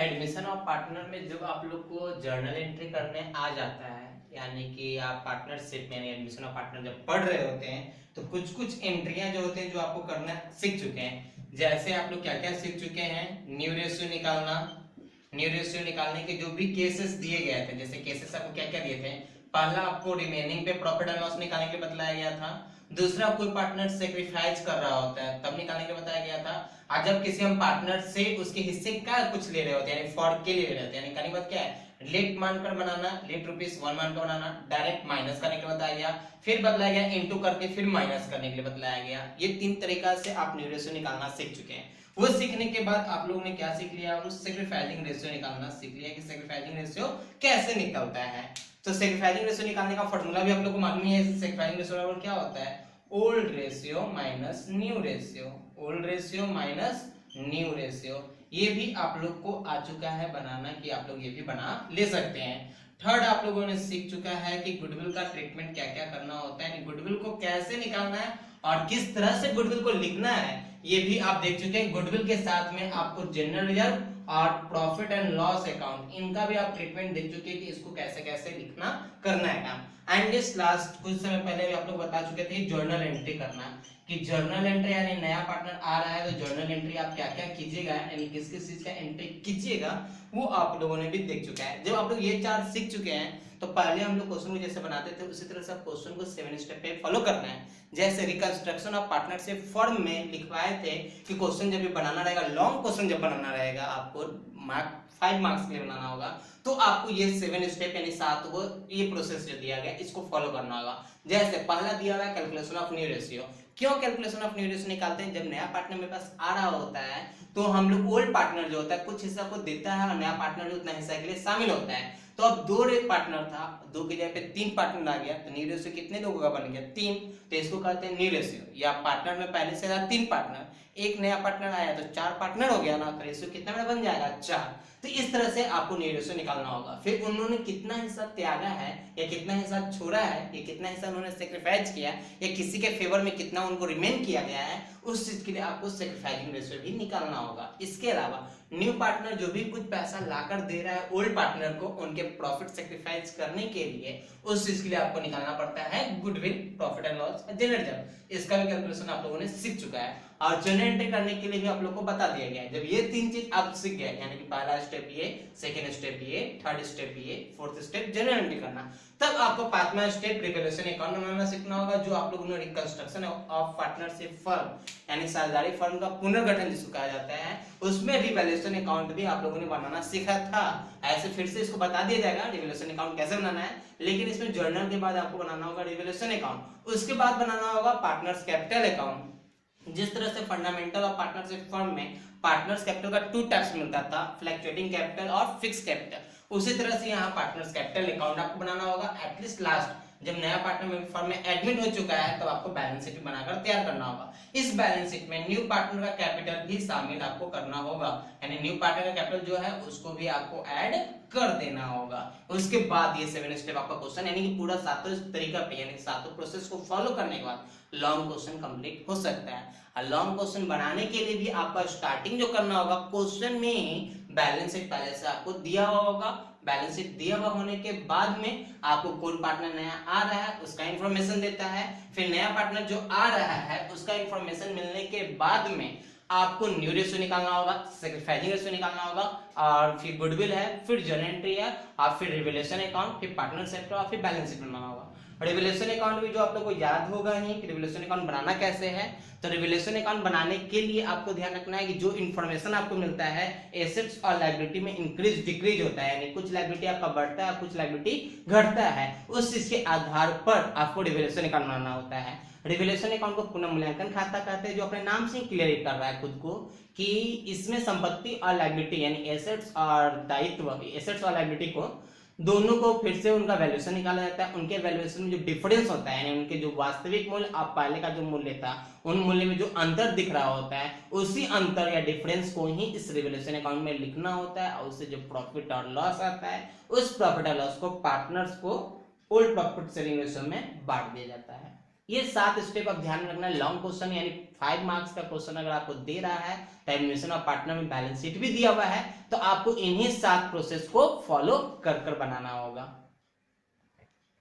Admission of partner में जब आप लोग को जर्नल एंट्री करने आ जाता है, यानी कि आप पार्टनरशिप में यानी एडमिशन ऑफ पार्टनर जब पढ़ रहे होते हैं तो कुछ कुछ एंट्रियां जो होते हैं जो आपको करना सीख चुके हैं। जैसे आप लोग क्या क्या सीख चुके हैं, न्यू रेशियो निकालना, न्यू रेशियो निकालने के जो भी केसेस दिए गए थे, जैसे केसेस आपको क्या क्या दिए थे, पहला आपको रिमेनिंग पे प्रॉफिट एंड लॉस निकालने के लिए बताया गया था। दूसरा कोई पार्टनर सेक्रीफाइस कर रहा होता है तब निकालने के लिए बताया गया था। आज जब किसी हम पार्टनर से उसके हिस्से का कुछ ले रहे होते हैं यानी फॉर के ले रहे होते हैं, यानी कहने की बात क्या है, लेट मानकर बनाना, लेट ₹1 मानकर बनाना, डायरेक्ट माइनस करने के लिए बताया गया, फिर बदलाया गया इनटू करके फिर माइनस करने के लिए बतलाया गया। ये तीन तरीका से आप न्यू रेशियो निकालना सीख चुके हैं। वो सीखने के बाद आप लोगों ने क्या सीख लिया, उस सेक्रीफाइसिंग रेशियो निकालना सीख लिया कि सेक्रीफाइसिंग रेशियो कैसे निकलता है। तो सेक्रीफाइसिंग रेशियो निकालने का फॉर्मूला भी आप लोग को मालूम ही है। सेक्रीफाइसिंग रेशियो क्या होता है, old ratio minus new ratio, old ratio minus new ratio. ये भी आप लोग को आ चुका है बनाना कि आप लोग ये भी बना ले सकते हैं। थर्ड आप लोगों ने सीख चुका है कि गुडविल का ट्रीटमेंट क्या क्या करना होता है, गुडविल को कैसे निकालना है और किस तरह से गुडविल को लिखना है, ये भी आप देख चुके हैं। गुडविल के साथ में आपको जनरल रिजर्व और प्रॉफिट एंड लॉस अकाउंट, इनका भी आप ट्रीटमेंट देख चुके हैं कि इसको कैसे कैसे लिखना करना है काम। एंड दिस लास्ट कुछ समय पहले भी आप लोग बता चुके थे जर्नल एंट्री करना, कि जर्नल एंट्री यानी नया पार्टनर आ रहा है तो जर्नल एंट्री आप क्या क्या कीजिएगा, यानी किस किस चीज का एंट्री कीजिएगा, वो आप लोगों ने भी देख चुका है। जब आप लोग ये चार सीख चुके हैं तो पहले हम लोग क्वेश्चन को जैसे बनाते थे उसी तरह से क्वेश्चन को 7 स्टेप पे फॉलो करना है। जैसे रिकंस्ट्रक्शन ऑफ पार्टनरशिप फॉर्म में लिखवाए थे कि क्वेश्चन जब भी बनाना रहेगा, लॉन्ग क्वेश्चन जब बनाना रहेगा, आपको 5 मार्क्स के लिए बनाना होगा, तो आपको ये 7 स्टेप यानी 7 वो ये प्रोसेस जो दिया गया इसको फॉलो करना होगा। जैसे पहला दिया हुआ है कैलकुलेशन ऑफ न्यू रेशियो। क्यों कैलकुलेशन ऑफ न्यू रेशियो निकालते हैं, जब नया पार्टनर मेरे पास आ रहा होता है तो हम लोग ओल्ड पार्टनर जो होता है कुछ हिस्सा को देता है और नया पार्टनर जो उतना हिस्सा के लिए शामिल होता है। तो अब 2 पार्टनर था, 2 की जगह पे 3 पार्टनर आ गया, तो न्यू रेशियो कितने लोगों का बन गया, 3। तो इसको कहते हैं न्यू रेशियो। या पार्टनर में पहले से था 3 पार्टनर, एक नया पार्टनर आया तो 4 पार्टनर हो गया ना, तो रेशियो कितना बड़ा बन जाएगा, 4। तो इस तरह से आपको न्यू रेशियो निकालना होगा। फिर उन्होंने कितना हिस्सा त्यागा है या कितना हिस्सा छोड़ा है या कितना हिस्सा उन्होंने सेक्रीफाइस किया या किसी के फेवर में कितना उनको रिमेन किया गया है, उस चीज के लिए आपको सेक्रीफाइसिंग रेशियो भी निकालना होगा। इसके अलावा न्यू पार्टनर जो भी कुछ पैसा लाकर दे रहा है ओल्ड पार्टनर को उनके प्रॉफिट सेक्रीफाइस करने के लिए, उस चीज के लिए आपको निकालना पड़ता है goodwill, profit and loss, general reserve. इसका भी कैलकुलेशन आप लोगों ने सीख चुका है और जनरल एंट्री करने के लिए भी आप लोग को बता दिया गया है। जब ये 3 चीज आप सीख गए, यानी कि पहला स्टेप ये, सेकंड स्टेप ये, थर्ड स्टेप ये, फोर्थ स्टेप जनरल एंट्री करना, तब आपको 5वां स्टेप रिवैल्यूएशन अकाउंट बनाना सीखना होगा, जो आप लोगों ने रिकंस्ट्रक्शन ऑफ पार्टनरशिप फर्म यानी साझेदारी फर्म का पुनर्गठन जिसको कहा जाता है, उसमें रिवैल्यूएशन अकाउंट भी आप लोगों ने बनाना सीखा था। ऐसे फिर से इसको बता दिया जाएगा रिवैल्यूएशन अकाउंट कैसे बनाना है, लेकिन इसमें जर्नल के बाद आपको बनाना होगा रिवैल्यूएशन अकाउंट, उसके बाद बनाना होगा पार्टनर्स कैपिटल अकाउंट। जिस तरह से फंडामेंटल ऑफ पार्टनरशिप फर्म में पार्टनर्स कैपिटल का 2 टाइप्स मिलता था, फ्लक्चुएटिंग कैपिटल और फिक्स कैपिटल, उसी तरह से यहाँ पार्टनर्स कैपिटल अकाउंट आपको बनाना होगा। एटलीस्ट लास्ट जब नया पार्टनर फर्म में एडमिट हो चुका है तब आपको बैलेंस शीट बनाकर तैयार करना होगा। इस बैलेंस शीट में न्यू पार्टनर का कैपिटल भी शामिल आपको करना होगा, यानी न्यू पार्टनर का कैपिटल जो है उसको भी आपको ऐड कर देना होगा। उसके बाद ये 7 स्टेप आपका क्वेश्चन यानी कि पूरा 7 तरीका पे यानी 7 प्रोसेस को फॉलो करने के बाद लॉन्ग क्वेश्चन कंप्लीट हो सकता है। और लॉन्ग क्वेश्चन बनाने के लिए भी आपका स्टार्टिंग जो करना होगा क्वेश्चन में ही बैलेंस शीट पहले से आपको दिया हुआ होगा। बैलेंस शीट दिया हुआ होने के बाद में आपको कौन पार्टनर नया आ रहा है उसका इंफॉर्मेशन देता है, फिर नया पार्टनर जो आ रहा है उसका इंफॉर्मेशन मिलने के बाद में आपको न्यू रेशियो निकालना होगा, सेक्रीफाइसिंग रेशियो निकालना होगा, और फिर गुडविल है, फिर जनरल एंट्री है, और फिर रिवैल्यूएशन अकाउंट, फिर पार्टनर सेक्टर और फिर बैलेंस शीट बनाना होगा। रिवैल्यूएशन अकाउंट भी जो आप लोग को याद होगा ही कि रिवैल्यूएशन अकाउंट बनाना कैसे है। तो रिवैल्यूएशन अकाउंट बनाने के लिए आपको ध्यान रखना है कि जो इन्फॉर्मेशन आपको मिलता है एसेट्स और लायबिलिटी में इंक्रीज डिक्रीज होता है, यानी कुछ लायबिलिटी आपका बढ़ता है कुछ लायबिलिटी घटता है, उस चीज के आधार पर आपको रिवैल्यूएशन अकाउंट बनाना होता है। रिवैल्यूएशन अकाउंट को पुनर्मूल्यांकन खाता कहते हैं, जो अपने नाम से क्लियर कर रहा है खुद को कि इसमें संपत्ति और लायबिलिटी यानी एसेट्स और दायित्व, एसेट्स और लायबिलिटी को दोनों को फिर से उनका वैल्यूएशन निकाला जाता है। उनके वैल्यूएशन में जो डिफरेंस होता है यानी उनके जो वास्तविक मूल्य और पहले का जो मूल्य था उन मूल्य में जो अंतर दिख रहा होता है उसी अंतर या डिफरेंस को ही इस रिवैल्यूएशन अकाउंट में लिखना होता है, और उससे जो प्रॉफिट और लॉस आता है उस प्रॉफिट और लॉस को पार्टनर्स को ओल्ड प्रॉफिट शेयरिंग रेशियो में बांट दिया जाता है। ये 7 स्टेप आप ध्यान में रखना। लॉन्ग क्वेश्चन यानी 5 मार्क्स का क्वेश्चन अगर आपको दे रहा है तो एडमिशन ऑफ पार्टनर में बैलेंस शीट भी दिया हुआ है, तो आपको इन्हीं 7 प्रोसेस को फॉलो कर बनाना होगा।